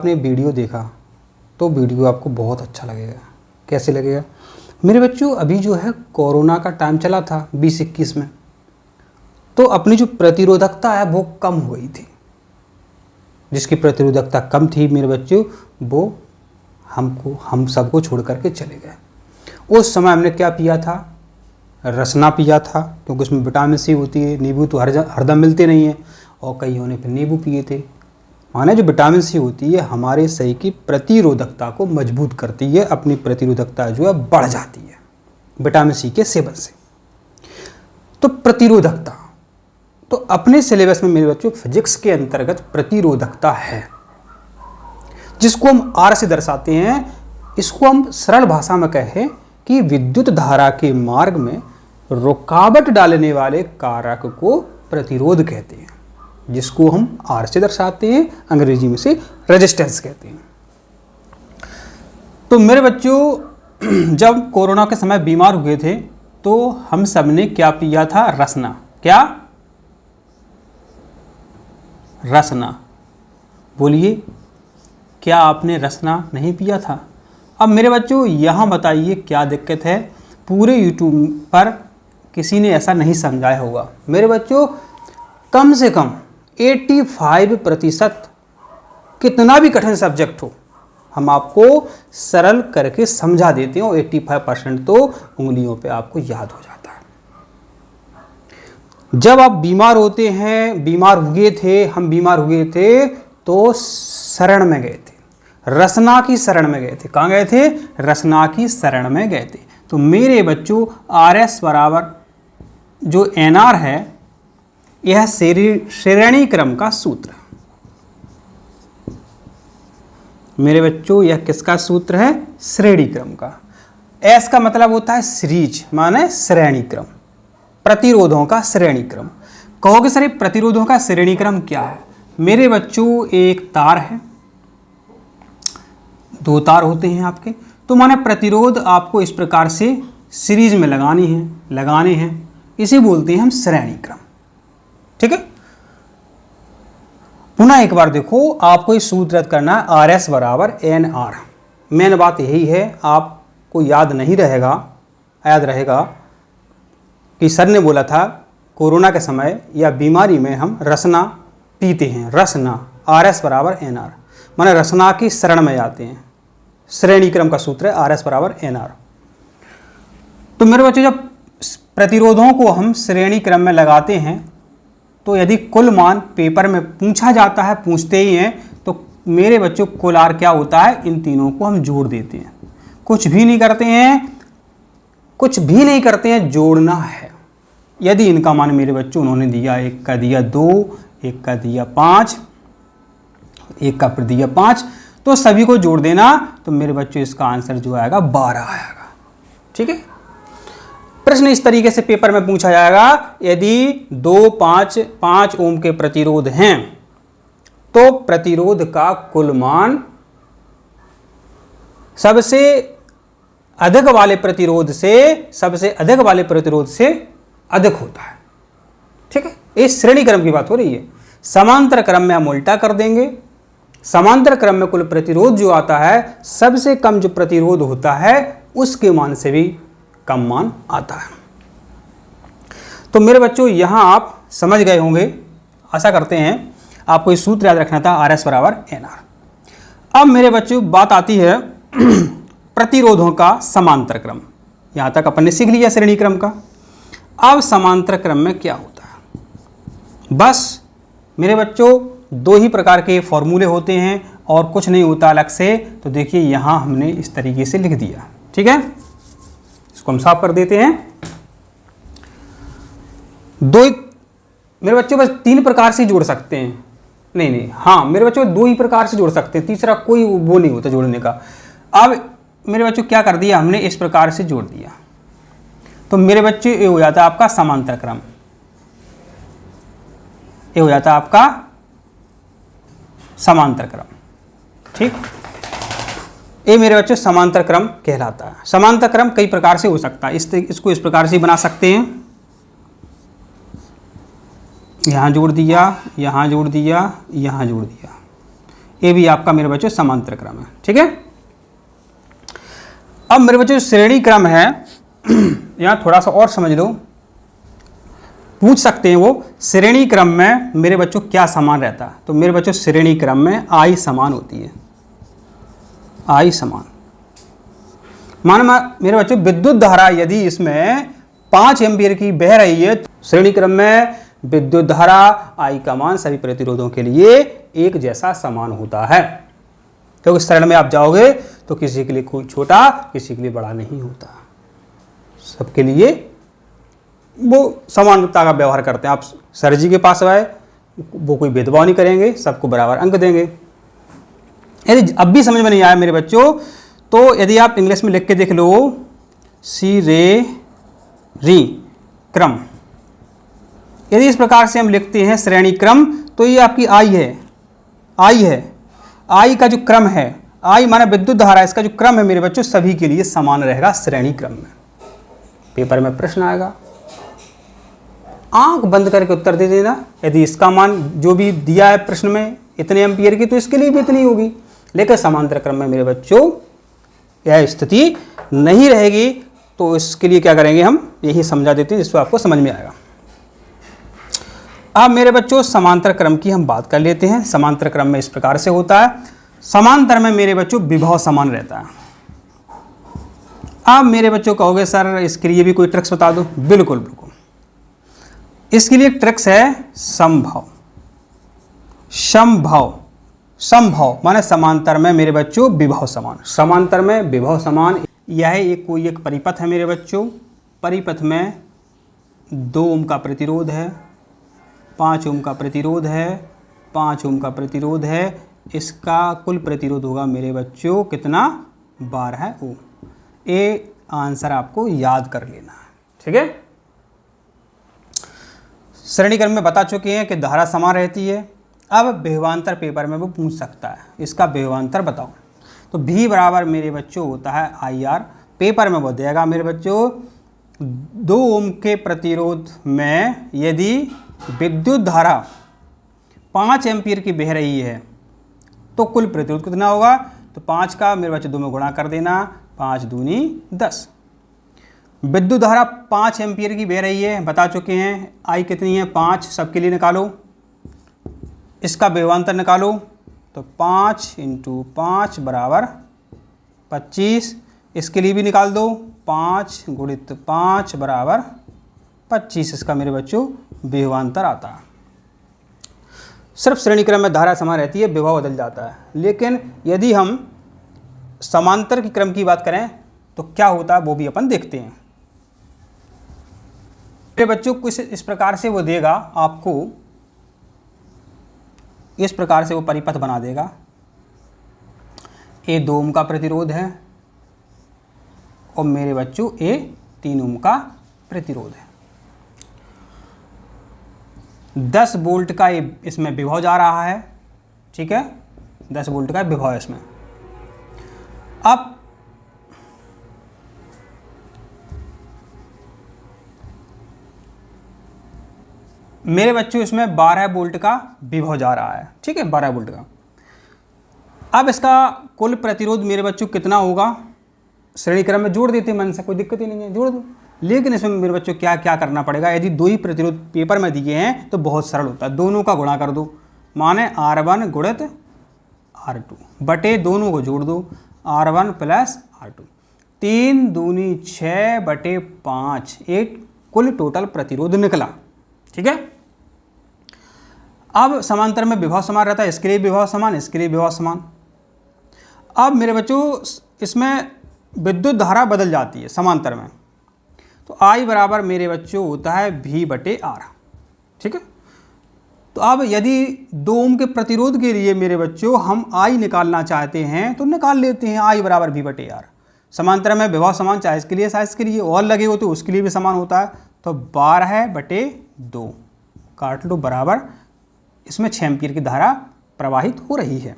आपने वीडियो देखा तो वीडियो आपको बहुत अच्छा लगेगा। कैसे लगेगा मेरे बच्चों? अभी जो है कोरोना का टाइम चला था 2021 में, तो अपनी जो प्रतिरोधकता है वो कम हो गई थी। जिसकी प्रतिरोधकता कम थी मेरे बच्चों, वो हम सबको छोड़ करके चले गए। उस समय हमने क्या पिया था? रसना पिया था, क्योंकि उसमें विटामिन सी होती है। नींबू तो हरदम मिलते नहीं है, और कई होने पर नींबू पिए थे। माने जो विटामिन सी होती है हमारे शरीर की प्रतिरोधकता को मजबूत करती है, अपनी प्रतिरोधकता जो है बढ़ जाती है विटामिन सी के सेवन से। तो प्रतिरोधकता तो अपने सिलेबस में मेरे बच्चों फिजिक्स के अंतर्गत प्रतिरोधकता है, जिसको हम आर से दर्शाते हैं। इसको हम सरल भाषा में कहें कि विद्युत धारा के मार्ग में रुकावट डालने वाले कारक को प्रतिरोध कहते हैं, जिसको हम आर से दर्शाते हैं, अंग्रेजी में से रेजिस्टेंस कहते हैं। तो मेरे बच्चों जब कोरोना के समय बीमार हुए थे तो हम सब ने क्या पिया था? रसना। क्या? रसना। बोलिए, क्या आपने रसना नहीं पिया था? अब मेरे बच्चों यहाँ बताइए क्या दिक्कत है? पूरे यूट्यूब पर किसी ने ऐसा नहीं समझाया होगा। मेरे बच्चों कम से कम 85%, कितना भी कठिन सब्जेक्ट हो हम आपको सरल करके समझा देते हैं, और 85% तो उंगलियों पे आपको याद हो जाता है। जब आप बीमार होते हैं, बीमार हुए थे, हम बीमार हुए थे तो शरण में गए थे, रसना की शरण में गए थे। कहाँ गए थे? रसना की शरण में गए थे। तो मेरे बच्चों आर एस बराबर जो एन आर है, यह श्रेणी क्रम का सूत्र है। मेरे बच्चों यह किसका सूत्र है? श्रेणी क्रम का। एस का मतलब होता है सीरीज, माने श्रेणी क्रम, प्रतिरोधों का श्रेणी क्रम। कहोगे सर प्रतिरोधों का श्रेणी क्रम क्या है? मेरे बच्चों एक तार है, दो तार होते हैं आपके, तो माने प्रतिरोध आपको इस प्रकार से सीरीज में लगाने हैं, इसे बोलते हैं हम श्रेणी क्रम। ठीक है। पुनः एक बार देखो, आपको इस सूत्र याद करना है, आर एस बराबर एन आर। मेन बात यही है, आपको याद रहेगा कि सर ने बोला था कोरोना के समय या बीमारी में हम रसना पीते हैं। रसना, आर एस बराबर एन आर, माने रसना की शरण में जाते हैं। श्रेणी क्रम का सूत्र है आर एस बराबर एन आर। तो मेरे बच्चों जब प्रतिरोधों को हम श्रेणी क्रम में लगाते हैं तो यदि कुल मान पेपर में पूछा जाता है, पूछते ही हैं, तो मेरे बच्चों कुल आर क्या होता है? इन तीनों को हम जोड़ देते हैं। कुछ भी नहीं करते हैं, जोड़ना है। यदि इनका मान मेरे बच्चों उन्होंने दिया, एक का दिया 2, एक का दिया 5, एक का फिर दिया 5, तो सभी को जोड़ देना, तो मेरे बच्चों इसका आंसर जो आएगा 12 आएगा। ठीक है। प्रश्न इस तरीके से पेपर में पूछा जाएगा, यदि 5 ओम के प्रतिरोध हैं तो प्रतिरोध का कुल मान सबसे अधिक वाले प्रतिरोध से अधिक होता है। ठीक है। इस श्रेणी क्रम की बात हो रही है। समांतर क्रम में हम उल्टा कर देंगे। समांतर क्रम में कुल प्रतिरोध जो आता है, सबसे कम जो प्रतिरोध होता है उसके मान से भी कम मान आता है। तो मेरे बच्चों यहां आप समझ गए होंगे, आशा करते हैं। आपको इस सूत्र याद रखना था, आर एस बराबर एन आर। अब मेरे बच्चों बात आती है प्रतिरोधों का समांतर क्रम। यहां तक अपन ने सीख लिया श्रेणी क्रम का। अब समांतर क्रम में क्या होता है? बस मेरे बच्चों 2 ही प्रकार के फॉर्मूले होते हैं और कुछ नहीं होता अलग से। तो देखिए यहां हमने इस तरीके से लिख दिया। ठीक है, इसको हम साफ कर देते हैं। मेरे बच्चों बस 3 प्रकार से जोड़ सकते हैं। नहीं, हाँ मेरे बच्चों 2 ही प्रकार से जोड़ सकते हैं, तीसरा कोई वो नहीं होता जोड़ने का। अब मेरे बच्चों क्या कर दिया हमने, इस प्रकार से जोड़ दिया, तो मेरे बच्चों ये हो जाता है आपका समांतर क्रम। ये हो जाता है आपका समांतर क्रम। ठीक, ये मेरे बच्चों समांतर क्रम कहलाता है। समांतर क्रम कई प्रकार से हो सकता है। इसको इस प्रकार से बना सकते हैं, यहाँ जोड़ दिया, यहाँ जोड़ दिया, यहाँ जोड़ दिया। ये भी आपका मेरे बच्चों समांतर क्रम है। ठीक है, अब मेरे बच्चों श्रेणी क्रम है, यहां थोड़ा सा और समझ लो, पूछ सकते हैं वो श्रेणी क्रम में मेरे बच्चों क्या समान रहता है। तो मेरे बच्चों श्रेणी क्रम में आई समान होती है, आई समान। माना मेरे बच्चों विद्युत धारा यदि इसमें 5 एम्पीयर की बह रही है, श्रेणी क्रम में विद्युत धारा आई का मान सभी प्रतिरोधों के लिए एक जैसा समान होता है। क्योंकि सरल में आप जाओगे तो किसी के लिए कोई छोटा किसी के लिए बड़ा नहीं होता, सबके लिए वो समानता का व्यवहार करते हैं। आप सर जी के पास आए, वो कोई भेदभाव नहीं करेंगे, सबको बराबर अंक देंगे। यदि अब भी समझ में नहीं आया मेरे बच्चों, तो यदि आप इंग्लिश में लिख के देख लो, श्रेणी क्रम। यदि इस प्रकार से हम लिखते हैं श्रेणी क्रम, तो ये आपकी आई है, आई है, आई का जो क्रम है, आई माना विद्युत धारा, इसका जो क्रम है मेरे बच्चों सभी के लिए समान रहेगा श्रेणी क्रम में। पेपर में प्रश्न आएगा, आंख बंद करके उत्तर दे देना। यदि इसका मान जो भी दिया है प्रश्न में इतने एम्पीयर की, तो इसके लिए भी इतनी होगी। लेकिन समांतर क्रम में मेरे बच्चों यह स्थिति नहीं रहेगी। तो इसके लिए क्या करेंगे, हम यही समझा देते हैं जिससे आपको समझ में आएगा। अब मेरे बच्चों समांतर क्रम की हम बात कर लेते हैं। समांतर क्रम में इस प्रकार से होता है, समांतर में मेरे बच्चों विभव समान रहता है। अब मेरे बच्चों कहोगे सर इसके लिए भी कोई ट्रिक्स बता दो। बिल्कुल बिल्कुल, इसके लिए ट्रिक्स है समभाव। समभाव, समभाव माने समांतर में मेरे बच्चों विभव समान। समांतर में विभव समान, यह एक कोई एक परिपथ है मेरे बच्चों। परिपथ में 2 ओम का प्रतिरोध है, 5 ओम का प्रतिरोध है, 5 ओम का प्रतिरोध है। इसका कुल प्रतिरोध होगा मेरे बच्चों कितना, 12 ओम। ये आंसर आपको याद कर लेना है। ठीक है, श्रेणी क्रम में बता चुके हैं कि धारा समान रहती है। अब विभवांतर पेपर में वो पूछ सकता है, इसका विभवांतर बताओ। तो V बराबर मेरे बच्चों होता है IR। पेपर में वो देगा मेरे बच्चों 2 ओम के प्रतिरोध में यदि विद्युत धारा 5 एम्पीयर की बह रही है तो कुल प्रतिरोध कितना होगा। तो 5 का मेरे बच्चों 2 में गुणा कर देना, 5 दूनी 10। विद्युत धारा 5 एम्पीयर की बह रही है, बता चुके हैं। आई कितनी है, 5। सबके लिए निकालो, इसका विभवांतर निकालो। तो 5 × 5 बराबर 25। इसके लिए भी निकाल दो, 5 × 5 बराबर 25। इसका मेरे बच्चों विभवांतर आता है। सिर्फ श्रेणी क्रम में धारा समान रहती है, विभव बदल जाता है। लेकिन यदि हम समांतर की क्रम की बात करें तो क्या होता है वो भी अपन देखते हैं। मेरे बच्चों कुछ इस प्रकार से वो देगा आपको, इस प्रकार से वो परिपथ बना देगा। ए 2 ओम का प्रतिरोध है और मेरे बच्चों ए 3 ओम का प्रतिरोध है। 10 वोल्ट का इसमें विभव जा रहा है। ठीक है, 10 वोल्ट का विभव है इसमें। अब मेरे बच्चों इसमें 12 वोल्ट का विभव जा रहा है। ठीक है, 12 वोल्ट का। अब इसका कुल प्रतिरोध मेरे बच्चों कितना होगा, श्रेणी क्रम में जोड़ देते हैं मन से, कोई दिक्कत ही नहीं है, जोड़ दो। लेकिन इसमें मेरे बच्चों क्या क्या करना पड़ेगा। यदि 2 ही प्रतिरोध पेपर में दिए हैं तो बहुत सरल होता है, दोनों का गुणा कर दो। माने R1 गुणित R2 बटे दोनों को जोड़ दो, R1 + R2। 3 दूनी 6 बटे 5, एक कुल टोटल प्रतिरोध निकला। ठीक है, अब समांतर में विभव समान रहता है, इसके लिए विभव समान, इसके लिए विभव समान। अब मेरे बच्चों इसमें विद्युत धारा बदल जाती है समांतर में। तो I बराबर मेरे बच्चों होता है V/R। ठीक है, तो अब यदि 2 ओम के प्रतिरोध के लिए मेरे बच्चों हम I निकालना चाहते हैं तो निकाल लेते हैं, I बराबर V/R। समांतर में विभव समान, चाहे इसके लिए चाहे इसके लिए, और लगे हो तो उसके लिए भी समान होता है। तो 12/2 काट लो बराबर, इसमें 6 एम्पीयर की धारा प्रवाहित हो रही है।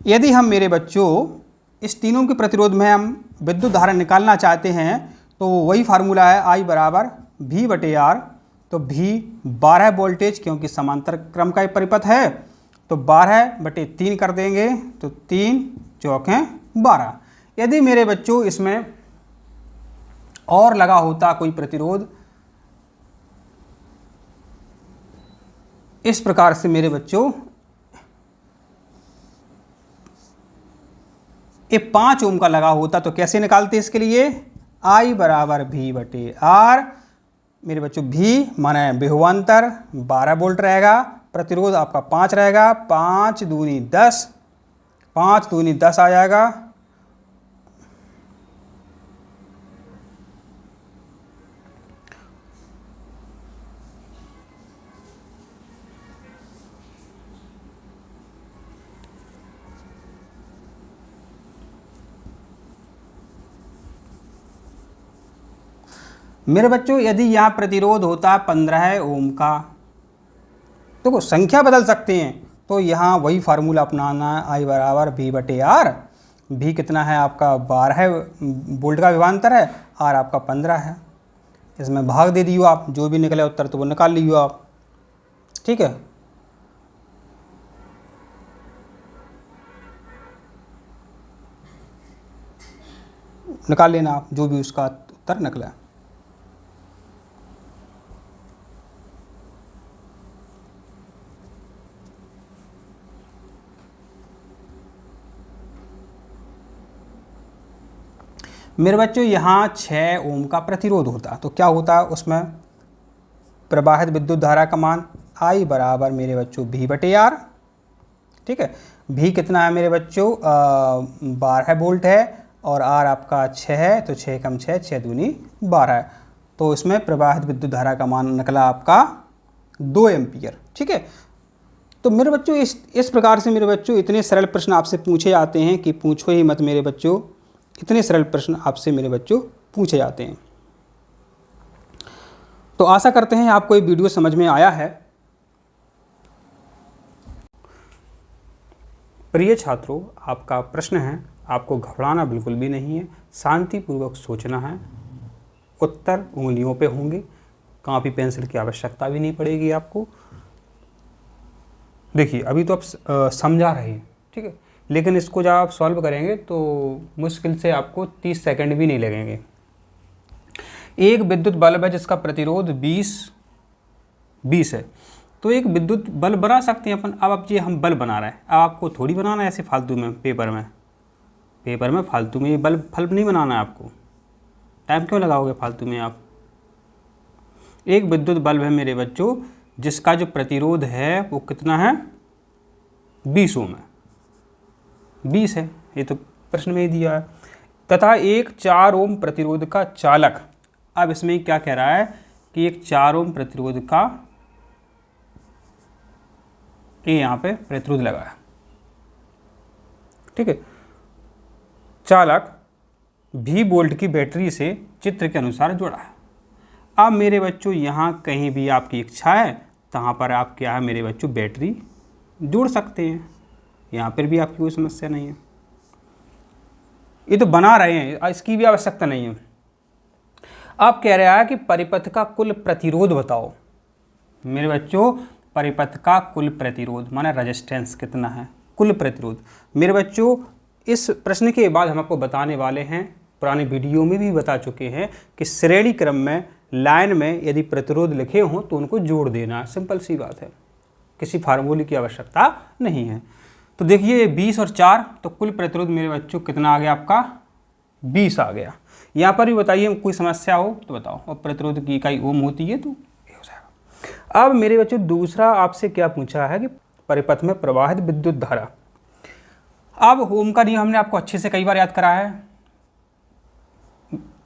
यदि हम मेरे बच्चों इस तीनों के प्रतिरोध में हम विद्युत धारा निकालना चाहते हैं तो वही फार्मूला है, I बराबर V/R। तो V 12 वोल्टेज, क्योंकि समांतर क्रम का एक परिपथ है तो 12/3 कर देंगे तो 3 चौके 12। यदि मेरे बच्चों इसमें और लगा होता कोई प्रतिरोध इस प्रकार से मेरे बच्चों, ये 5 ओम का लगा होता तो कैसे निकालते इसके लिए, I बराबर V/R। मेरे बच्चों V माने विभवांतर 12 वोल्ट रहेगा, प्रतिरोध आपका 5 रहेगा, 5 दूनी 10, 5 दूनी 10 आ जाएगा। मेरे बच्चों यदि यहाँ प्रतिरोध होता 15 ओम का, तो संख्या बदल सकते हैं, तो यहाँ वही फार्मूला अपनाना है, I बराबर V/R। V कितना है आपका 12 वोल्ट का विभवांतर है, R आपका 15 है। इसमें भाग दे दियो आप, जो भी निकले उत्तर तो वो निकाल लियो आप, ठीक है। निकाल लेना आप जो भी उसका उत्तर निकला। मेरे बच्चों यहाँ 6 ओम का प्रतिरोध होता तो क्या होता, उसमें प्रवाहित विद्युत धारा का मान I बराबर मेरे बच्चों V/R, ठीक है। V कितना है मेरे बच्चों 12 वोल्ट है और R आपका 6 है, तो 6 कम 6, 6 दूनी 12 है। तो इसमें प्रवाहित विद्युत धारा का मान निकला आपका 2 एम्पियर, ठीक है। तो मेरे बच्चों इस प्रकार से मेरे बच्चों इतने सरल प्रश्न आपसे पूछे जाते हैं कि पूछो ही मत मेरे बच्चों, इतने सरल प्रश्न आपसे मेरे बच्चों पूछे जाते हैं। तो आशा करते हैं आपको ये वीडियो समझ में आया है। प्रिय छात्रों, आपका प्रश्न है, आपको घबराना बिल्कुल भी नहीं है, शांतिपूर्वक सोचना है, उत्तर उंगलियों पे होंगे, कॉपी पेंसिल की आवश्यकता भी नहीं पड़ेगी आपको। देखिए अभी तो आप समझा रहे हैं, ठीक है, लेकिन इसको जब आप सॉल्व करेंगे तो मुश्किल से आपको 30 सेकंड भी नहीं लगेंगे। एक विद्युत बल्ब है जिसका प्रतिरोध 20 है, तो एक विद्युत बल्ब बना सकते हैं अपन। अब ये हम बल्ब बना रहे हैं, अब आपको थोड़ी बनाना है ऐसे फालतू में पेपर में फालतू में ये बल्ब नहीं बनाना है आपको। टाइम क्यों लगाओगे फालतू में आप। एक विद्युत बल्ब है मेरे बच्चों जिसका जो प्रतिरोध है वो कितना है 20 ओम है, 20 है, ये तो प्रश्न में ही दिया है। तथा एक 4 ओम प्रतिरोध का चालक, अब इसमें क्या कह रहा है कि एक 4 ओम प्रतिरोध का ये यहाँ पे प्रतिरोध लगा है, ठीक है, चालक 20 वोल्ट की बैटरी से चित्र के अनुसार जुड़ा है। अब मेरे बच्चों यहाँ कहीं भी आपकी इच्छा है तहाँ पर आप क्या है मेरे बच्चों बैटरी जोड़ सकते हैं, यहाँ पर भी आपकी कोई समस्या नहीं है। ये तो बना रहे हैं, इसकी भी आवश्यकता नहीं है। आप कह रहा है कि परिपथ का कुल प्रतिरोध बताओ। मेरे बच्चों परिपथ का कुल प्रतिरोध माने रेजिस्टेंस कितना है, कुल प्रतिरोध। मेरे बच्चों इस प्रश्न के बाद हम आपको बताने वाले हैं, पुराने वीडियो में भी बता चुके हैं कि श्रेणी क्रम में लाइन में यदि प्रतिरोध लिखे हों तो उनको जोड़ देना, सिंपल सी बात है, किसी फार्मूले की आवश्यकता नहीं है। तो देखिए 20 और 4 तो कुल प्रतिरोध मेरे बच्चों कितना आ गया आपका 20 आ गया। यहाँ पर भी बताइए कोई समस्या हो तो बताओ, और प्रतिरोध की इकाई ओम होती है तो ये हो जाएगा। अब मेरे बच्चों दूसरा आपसे क्या पूछा है कि परिपथ में प्रवाहित विद्युत धारा। अब ओम का नियम हमने आपको अच्छे से कई बार याद करा है,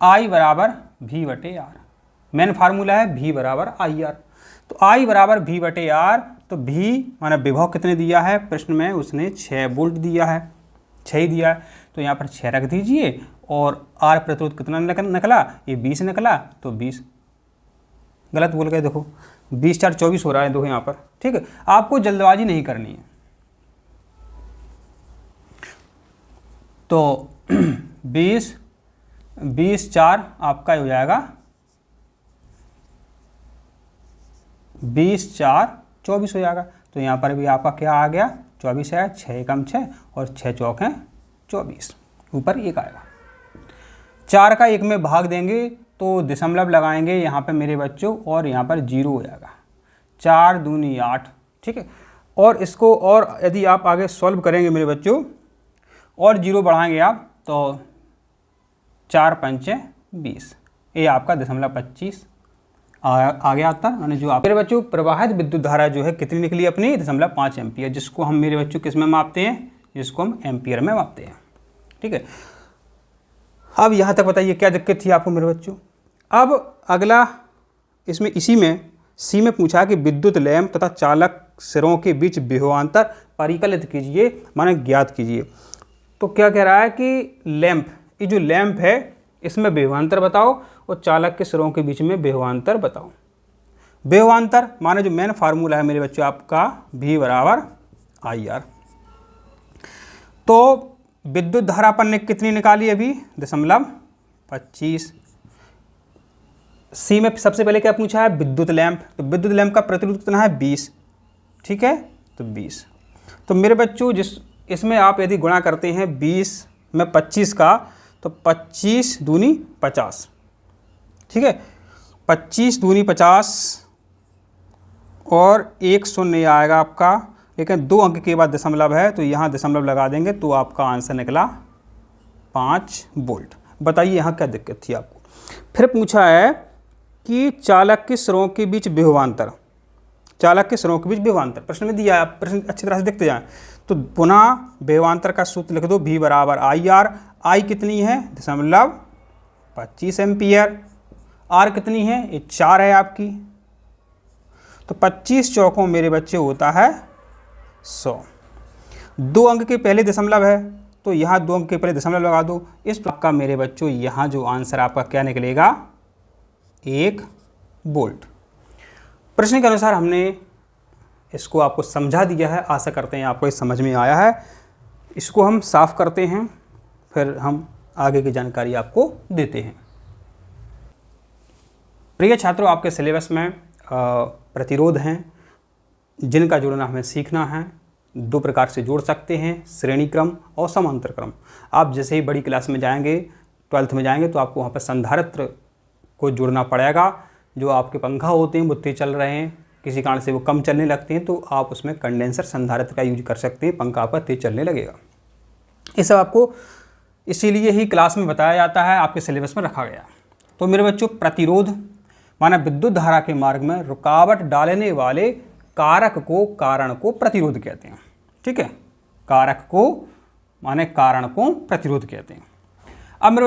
I बराबर V/R, मेन फार्मूला है V बराबर IR। तो I बराबर V/R, तो V माना विभव कितने दिया है प्रश्न में, उसने 6 वोल्ट दिया है, 6 ही दिया है, तो यहाँ पर 6 रख दीजिए। और R प्रतिरोध कितना निकला, ये 20 निकला, तो 20 गलत बोल गए, देखो 20 4 24 हो रहा है, देखो यहाँ पर, ठीक है। आपको जल्दबाजी नहीं करनी है। तो 20 4 आपका हो जाएगा 20 4 24 हो जाएगा। तो यहाँ पर भी आपका क्या आ गया 24 है, 6 एकम 6 और 6 चौक हैं 24, ऊपर 1 आएगा। 4 का 1 में भाग देंगे तो दशमलव लगाएंगे यहाँ पे मेरे बच्चों और यहाँ पर 0 हो जाएगा। 4 दूनी 8, ठीक है। और इसको और यदि आप आगे सॉल्व करेंगे मेरे बच्चों और 0 बढ़ाएंगे आप तो 4 पंचे 20, ये आपका 0.25 आ गया आता। यानी जो आप मेरे बच्चों प्रवाहित विद्युत धारा जो है कितनी निकली अपनी 0.5 एम्पियर, जिसको हम मेरे बच्चों किस में मापते हैं, जिसको हम एम्पियर में मापते हैं, ठीक है। अब यहाँ तक बताइए क्या दिक्कत थी आपको मेरे बच्चों। अब अगला इसमें इसी में सी में पूछा कि विद्युत लैंप तथा चालक सिरों के बीच विभवांतर परिकलित कीजिए, माने ज्ञात कीजिए। तो क्या कह रहा है कि लैंप, ये जो लैंप है इसमें विभवांतर बताओ और चालक के सिरों के बीच में विभवांतर बताओ। विभवांतर माने जो मेन फार्मूला है मेरे बच्चों आपका V बराबर IR। तो विद्युत धारा अपन ने कितनी निकाली अभी 0.25। सी में सबसे पहले क्या पूछा है विद्युत लैंप, तो विद्युत लैंप का प्रतिरोध कितना है 20, ठीक है, तो 20। तो मेरे बच्चों जिस इसमें आप यदि गुणा करते हैं 20 में 25 का तो 25 दूनी 50, ठीक है, 25 दूनी 50 और 1 शून्य आएगा आपका, लेकिन 2 अंक के बाद दशमलव है तो यहाँ दशमलव लगा देंगे तो आपका आंसर निकला 5 वोल्ट। बताइए यहाँ क्या दिक्कत थी आपको। फिर पूछा है कि चालक के सिरों के बीच विभवांतर, चालक के सिरों के बीच विभवांतर प्रश्न में दिया है, आप प्रश्न अच्छी तरह से देखते जाएं। तो पुनः विभवांतर का सूत्र लिख दो V बराबर IR। I कितनी है 0.25 एम्पियर, R कितनी है ये 4 है आपकी, तो 25 चौकों मेरे बच्चे होता है 100। 2 अंक के पहले दशमलव है तो यहाँ 2 अंक के पहले दशमलव लगा दो। इस का मेरे बच्चों यहाँ जो आंसर आपका क्या निकलेगा 1 वोल्ट। प्रश्न के अनुसार हमने इसको आपको समझा दिया है, आशा करते हैं आपको इस समझ में आया है। इसको हम साफ करते हैं फिर हम आगे की जानकारी आपको देते हैं। प्रिय छात्रों, आपके सिलेबस में प्रतिरोध हैं जिनका जोड़ना हमें सीखना है। 2 प्रकार से जोड़ सकते हैं, श्रेणी क्रम और समांतर क्रम। आप जैसे ही बड़ी क्लास में जाएंगे 12th में जाएंगे तो आपको वहाँ पर संधारित्र को जोड़ना पड़ेगा। जो आपके पंखा होते हैं वो तेज चल रहे हैं, किसी कारण से वो कम चलने लगते हैं तो आप उसमें कंडेंसर संधारित्र का यूज कर सकते हैं, पंखा आपका तेज चलने लगेगा। ये सब आपको इसीलिए ही क्लास में बताया जाता है, आपके सिलेबस में रखा गया। तो मेरे बच्चों प्रतिरोध माना विद्युत धारा के मार्ग में रुकावट डालने वाले कारक को, कारण को प्रतिरोध कहते हैं, ठीक है। कारक को माने कारण को प्रतिरोध कहते हैं। अब मेरे